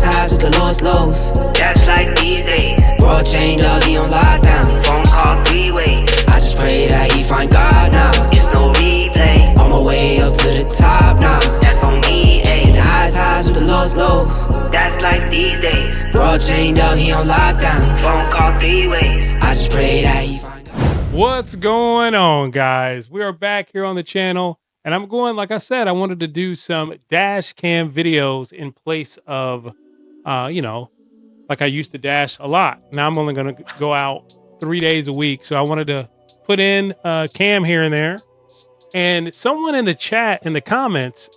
highs with the lowest lows. That's like these days. World chained up, he on lockdown. Phone call 3 ways. I just pray that he find God now. It's no replay. On my way up to the top now. That's on me, ayy. The highs with the lowest lows. That's like these days. World chained up, he on lockdown. Phone call 3 ways. I just pray that he find God. What's going on, guys? We are back here on the channel. And I'm going, like I said, I wanted to do some dash cam videos in place of, like I used to dash a lot. Now I'm only going to go out 3 days a week. So I wanted to put in a cam here and there. And someone in the chat, in the comments,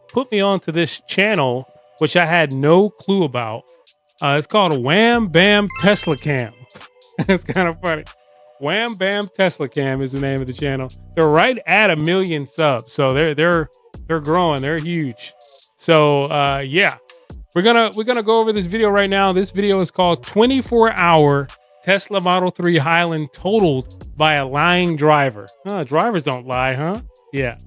put me onto this channel, which I had no clue about. It's called WhamBamTeslaCam. It's kind of funny. WhamBamTeslaCam is the name of the channel. They're right at 1 million subs, so they're growing. They're huge. So yeah, we're gonna go over this video right now. This video is called 24-hour Tesla Model 3 Highland totaled by a lying driver. Drivers don't lie, huh? Yeah.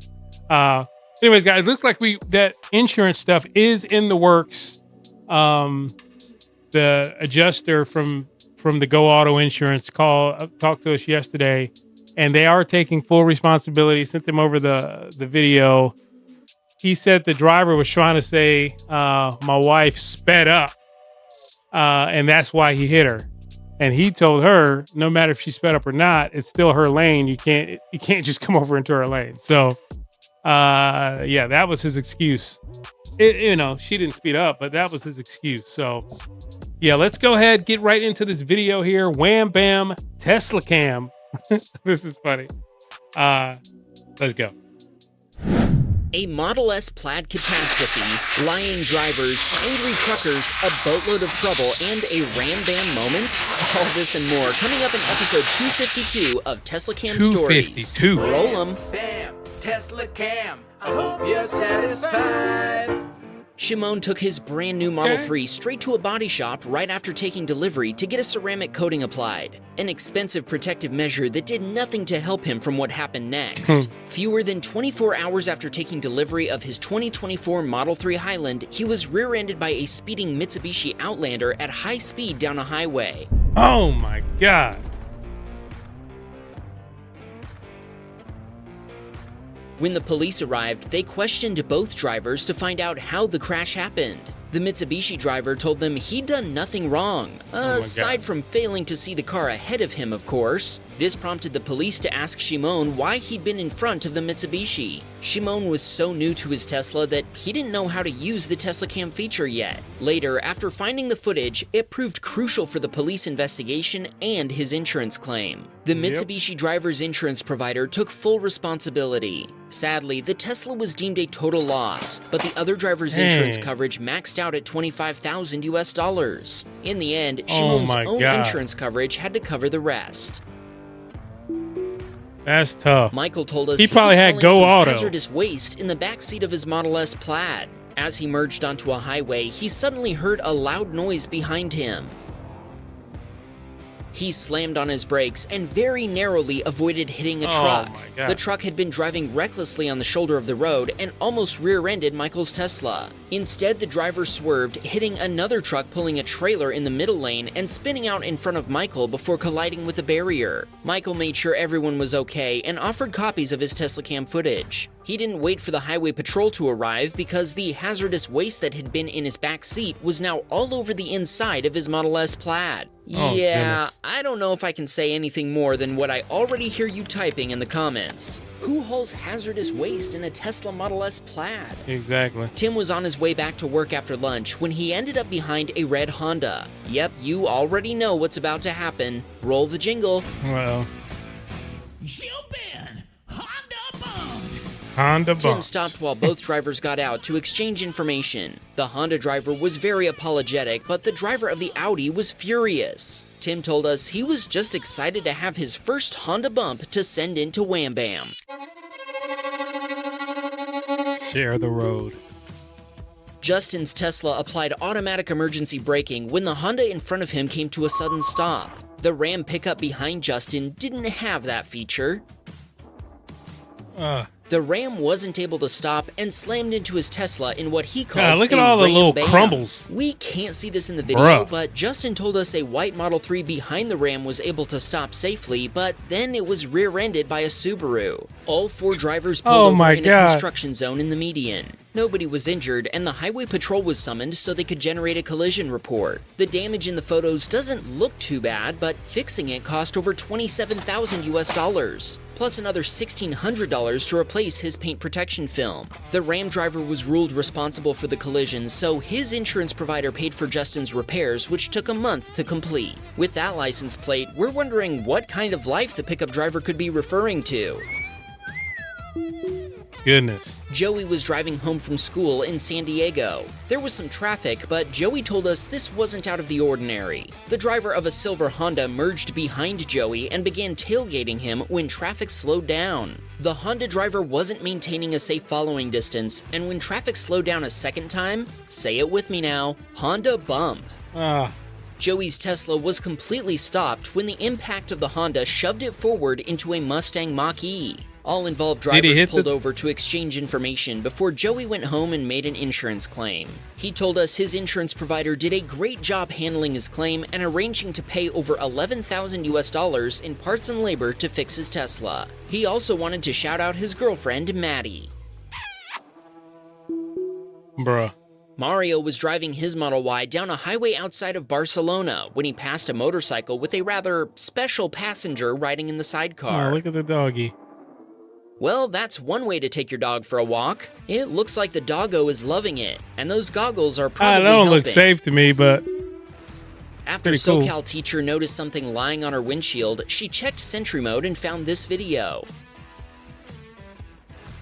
Anyways, guys, looks like that insurance stuff is in the works. The adjuster from the Go Auto Insurance talked to us yesterday, and they are taking full responsibility. Sent them over the video. He said the driver was trying to say my wife sped up, and that's why he hit her. And he told her no matter if she sped up or not, it's still her lane. You can't just come over into her lane. So yeah, that was his excuse. She didn't speed up, but that was his excuse. So yeah, let's go ahead, get right into this video here. WhamBamTeslaCam. This is funny. Let's go. A Model S Plaid catastrophe, lying drivers, angry truckers, a boatload of trouble, and a Ram-Bam moment? All this and more coming up in episode 252 of TeslaCam Stories. 252. Roll 'em. Bam, TeslaCam. I hope you're satisfied. Shimon took his brand new Model 3 straight to a body shop right after taking delivery to get a ceramic coating applied. An expensive protective measure that did nothing to help him from what happened next. Fewer than 24 hours after taking delivery of his 2024 Model 3 Highland, he was rear-ended by a speeding Mitsubishi Outlander at high speed down a highway. Oh my God. When the police arrived, they questioned both drivers to find out how the crash happened. The Mitsubishi driver told them he'd done nothing wrong, aside from failing to see the car ahead of him, of course. This prompted the police to ask Shimon why he'd been in front of the Mitsubishi. Shimon was so new to his Tesla that he didn't know how to use the TeslaCam feature yet. Later, after finding the footage, it proved crucial for the police investigation and his insurance claim. The Mitsubishi driver's insurance provider took full responsibility. Sadly, the Tesla was deemed a total loss, but the other driver's insurance coverage maxed out at $25,000 US. In the end, Shimon's own insurance coverage had to cover the rest. That's tough. Michael told us he probably had Go Auto. Hazardous waste in the backseat of his Model S Plaid. As he merged onto a highway, he suddenly heard a loud noise behind him. He slammed on his brakes and very narrowly avoided hitting a truck. The truck had been driving recklessly on the shoulder of the road and almost rear-ended Michael's Tesla. Instead, the driver swerved, hitting another truck pulling a trailer in the middle lane and spinning out in front of Michael before colliding with a barrier. Michael made sure everyone was okay and offered copies of his TeslaCam footage. He didn't wait for the highway patrol to arrive because the hazardous waste that had been in his back seat was now all over the inside of his Model S Plaid. I don't know if I can say anything more than what I already hear you typing in the comments. Who hauls hazardous waste in a Tesla Model S Plaid? Exactly. Tim was on his way back to work after lunch when he ended up behind a red Honda. Yep, you already know what's about to happen. Roll the jingle. Well. Jump in! Honda bumped! Honda bumped. Tim stopped while both drivers got out to exchange information. The Honda driver was very apologetic, but the driver of the Audi was furious. Tim told us he was just excited to have his first Honda bump to send in to Wham Bam. Share the road. Justin's Tesla applied automatic emergency braking when the Honda in front of him came to a sudden stop. The Ram pickup behind Justin didn't have that feature. The Ram wasn't able to stop and slammed into his Tesla in what he calls look at a all the little Ram-bam. crumbles. We can't see this in the video, Bruh. but Justin told us a white Model 3 behind the Ram was able to stop safely, but then it was rear-ended by a Subaru. All 4 drivers pulled over in a construction zone in the median. Nobody was injured, and the highway patrol was summoned so they could generate a collision report. The damage in the photos doesn't look too bad, but fixing it cost over $27,000 US, plus another $1,600 to replace his paint protection film. The Ram driver was ruled responsible for the collision, so his insurance provider paid for Justin's repairs, which took a month to complete. With that license plate, we're wondering what kind of life the pickup driver could be referring to. Goodness. Joey was driving home from school in San Diego. There was some traffic, but Joey told us this wasn't out of the ordinary. The driver of a silver Honda merged behind Joey and began tailgating him when traffic slowed down. The Honda driver wasn't maintaining a safe following distance, and when traffic slowed down a second time, say it with me now, Honda bump. Joey's Tesla was completely stopped when the impact of the Honda shoved it forward into a Mustang Mach-E. All involved drivers pulled over to exchange information before Joey went home and made an insurance claim. He told us his insurance provider did a great job handling his claim and arranging to pay over $11,000 US in parts and labor to fix his Tesla. He also wanted to shout out his girlfriend, Maddie. Bruh. Mario was driving his Model Y down a highway outside of Barcelona when he passed a motorcycle with a rather special passenger riding in the sidecar. Oh, look at the doggy. Well, that's one way to take your dog for a walk. It looks like the doggo is loving it, and those goggles are probably don't helping. look safe to me, but After SoCal teacher noticed something lying on her windshield, she checked Sentry mode and found this video.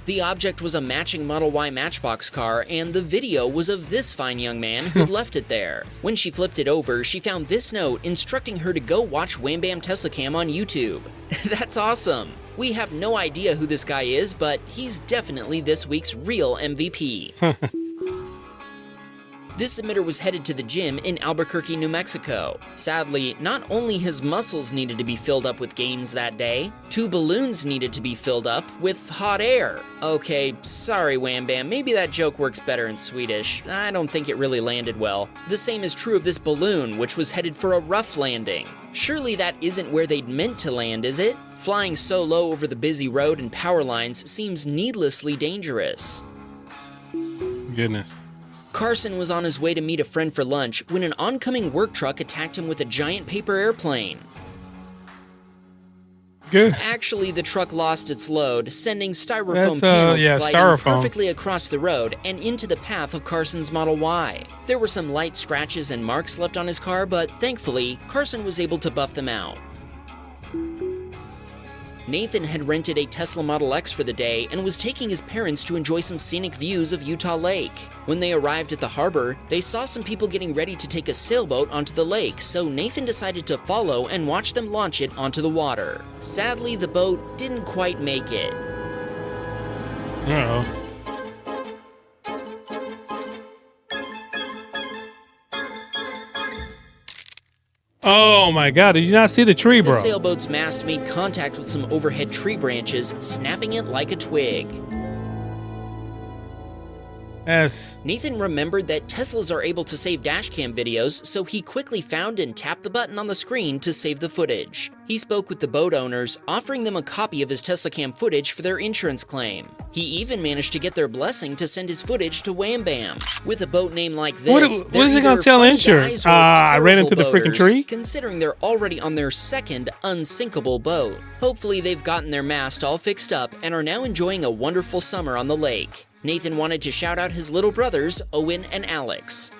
The object was a matching Model Y Matchbox car, and the video was of this fine young man who'd left it there. When she flipped it over, she found this note instructing her to go watch WhamBamTeslaCam on YouTube. That's awesome! We have no idea who this guy is, but he's definitely this week's real MVP. This submitter was headed to the gym in Albuquerque, New Mexico. Sadly, not only his muscles needed to be filled up with gains that day, 2 balloons needed to be filled up with hot air. Okay, sorry Wham Bam, maybe that joke works better in Swedish. I don't think it really landed well. The same is true of this balloon, which was headed for a rough landing. Surely that isn't where they'd meant to land, is it? Flying so low over the busy road and power lines seems needlessly dangerous. Goodness. Carson was on his way to meet a friend for lunch when an oncoming work truck attacked him with a giant paper airplane. Good. Actually, the truck lost its load, sending styrofoam panels gliding perfectly across the road and into the path of Carson's Model Y. There were some light scratches and marks left on his car, but thankfully, Carson was able to buff them out. Nathan had rented a Tesla Model X for the day and was taking his parents to enjoy some scenic views of Utah Lake. When they arrived at the harbor, they saw some people getting ready to take a sailboat onto the lake, so Nathan decided to follow and watch them launch it onto the water. Sadly, the boat didn't quite make it. Uh-oh. Oh my God, did you not see the tree, bro? The sailboat's mast made contact with some overhead tree branches, snapping it like a twig. Yes. Nathan remembered that Teslas are able to save dashcam videos, so he quickly found and tapped the button on the screen to save the footage. He spoke with the boat owners, offering them a copy of his TeslaCam footage for their insurance claim. He even managed to get their blessing to send his footage to Wham Bam. With a boat name like this, what is he gonna tell insurance? I ran into the freaking tree? Considering they're already on their second unsinkable boat. Hopefully they've gotten their mast all fixed up and are now enjoying a wonderful summer on the lake. Nathan wanted to shout out his little brothers, Owen and Alex.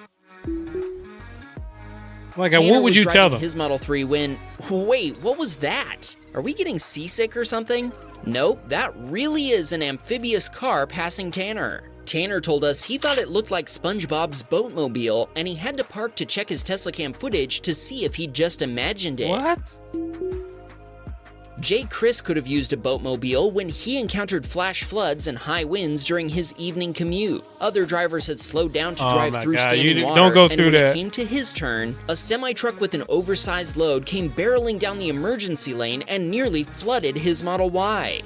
Like, what would you tell them? His Model 3 when... Wait, what was that? Are we getting seasick or something? Nope, that really is an amphibious car passing Tanner. Tanner told us he thought it looked like SpongeBob's boatmobile, and he had to park to check his TeslaCam footage to see if he'd just imagined it. What? Jay Chris could have used a boatmobile when he encountered flash floods and high winds during his evening commute. Other drivers had slowed down to drive through standing water, don't go and through when that. it came to his turn, a semi-truck with an oversized load came barreling down the emergency lane and nearly flooded his Model Y.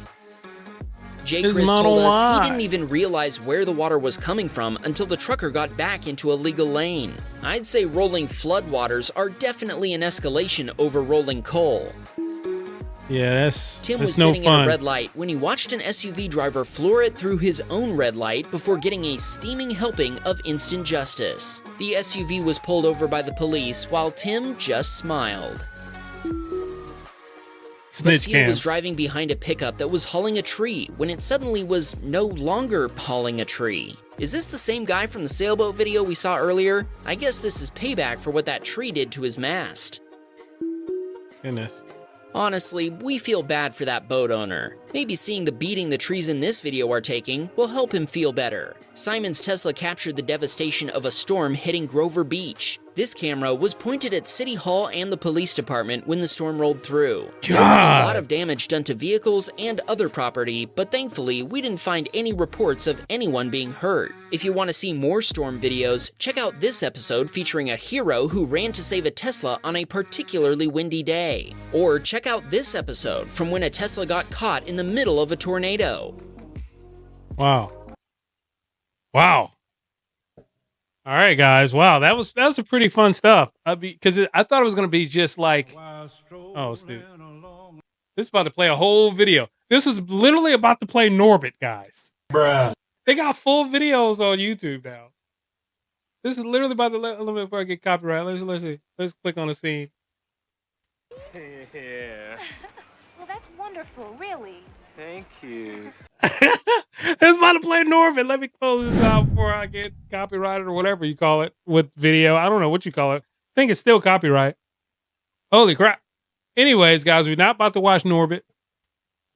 Jay His Chris Model told us Y. he didn't even realize where the water was coming from until the trucker got back into a legal lane. I'd say rolling floodwaters are definitely an escalation over rolling coal. Yeah, Tim that's was no sitting in fun. a red light when he watched an SUV driver floor it through his own red light before getting a steaming helping of instant justice. The SUV was pulled over by the police while Tim just smiled. Snitch Basil cams. was driving behind a pickup that was hauling a tree when it suddenly was no longer hauling a tree. Is this the same guy from the sailboat video we saw earlier? I guess this is payback for what that tree did to his mast. Goodness. Honestly, we feel bad for that boat owner. Maybe seeing the beating the trees in this video are taking will help him feel better. Simon's Tesla captured the devastation of a storm hitting Grover Beach. This camera was pointed at City Hall and the police department when the storm rolled through. There was a lot of damage done to vehicles and other property, but thankfully we didn't find any reports of anyone being hurt. If you want to see more storm videos, check out this episode featuring a hero who ran to save a Tesla on a particularly windy day. Or check out this episode from when a Tesla got caught in the middle of a tornado. Wow. Wow. All right, guys. Wow, that was some pretty fun stuff. Because I thought it was going to be just like, oh, Steve. This is about to play a whole video. This is literally about to play Norbit, guys. Bruh. They got full videos on YouTube now. This is literally about to let me before I get copyright. Let's see. Let's click on the scene. Yeah. Well, that's wonderful, really. Thank you. It's about to play Norbit. Let me close this out before I get copyrighted or whatever you call it with video. I don't know what you call it. I think it's still copyright. Holy crap. Anyways, guys, we're not about to watch Norbit,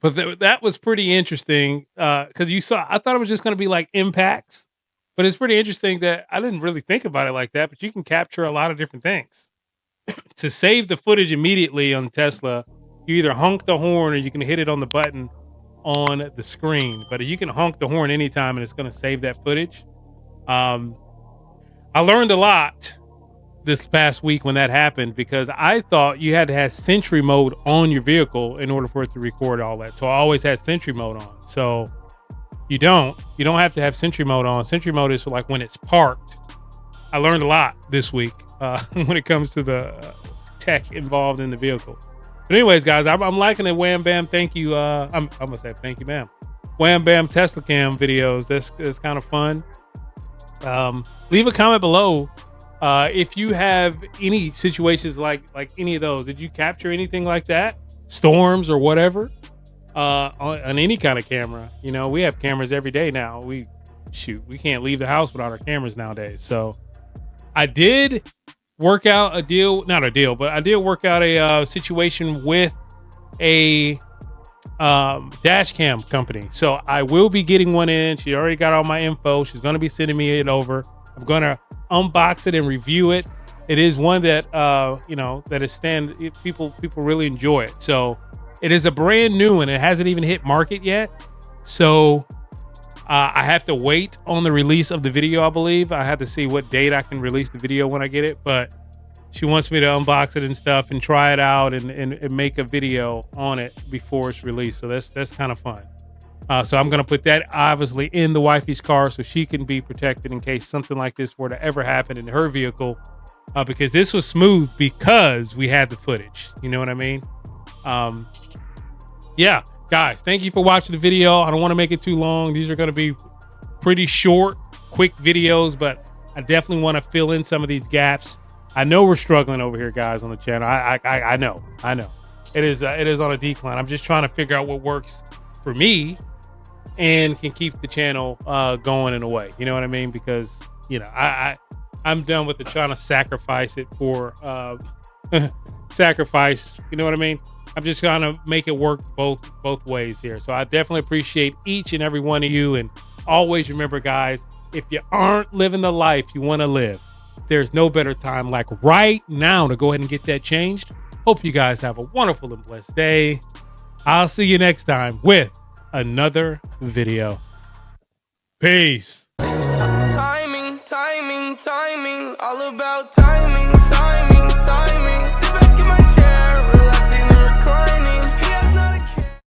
but that was pretty interesting because I thought it was just going to be like impacts, but it's pretty interesting that I didn't really think about it like that, but you can capture a lot of different things. To save the footage immediately on Tesla, you either honk the horn or you can hit it on the button on the screen, but you can honk the horn anytime and it's going to save that footage. I learned a lot this past week when that happened because I thought you had to have Sentry mode on your vehicle in order for it to record all that. So I always had Sentry mode on. So you don't have to have Sentry mode on. Sentry mode is for like when it's parked. I learned a lot this week when it comes to the tech involved in the vehicle. But anyways, guys, I'm liking the Wham Bam. Thank you. I'm gonna say thank you, ma'am. Wham Bam TeslaCam videos. That's kind of fun. Leave a comment below if you have any situations like any of those. Did you capture anything like that? Storms or whatever on any kind of camera. You know, we have cameras every day now. We can't leave the house without our cameras nowadays. So I did work out a deal, not a deal, but I did work out a situation with a dash cam company. So I will be getting one in. She already got all my info. She's going to be sending me it over. I'm going to unbox it and review it. It is one that, that is people really enjoy it. So it is a brand new one. It hasn't even hit market yet. So I have to wait on the release of the video, I believe. I have to see what date I can release the video when I get it. But she wants me to unbox it and stuff and try it out and make a video on it before it's released. So that's kind of fun. So I'm going to put that obviously in the wifey's car so she can be protected in case something like this were to ever happen in her vehicle. Because this was smooth because we had the footage. You know what I mean? Yeah. Guys, thank you for watching the video. I don't want to make it too long. These are going to be pretty short, quick videos, but I definitely want to fill in some of these gaps. I know we're struggling over here, guys, on the channel. I know. It is on a decline. I'm just trying to figure out what works for me and can keep the channel going in a way. You know what I mean? Because, I'm done with trying to sacrifice it for sacrifice. You know what I mean? I'm just trying to make it work both ways here. So I definitely appreciate each and every one of you. And always remember, guys, if you aren't living the life you want to live, there's no better time like right now to go ahead and get that changed. Hope you guys have a wonderful and blessed day. I'll see you next time with another video. Peace. Timing, all about time.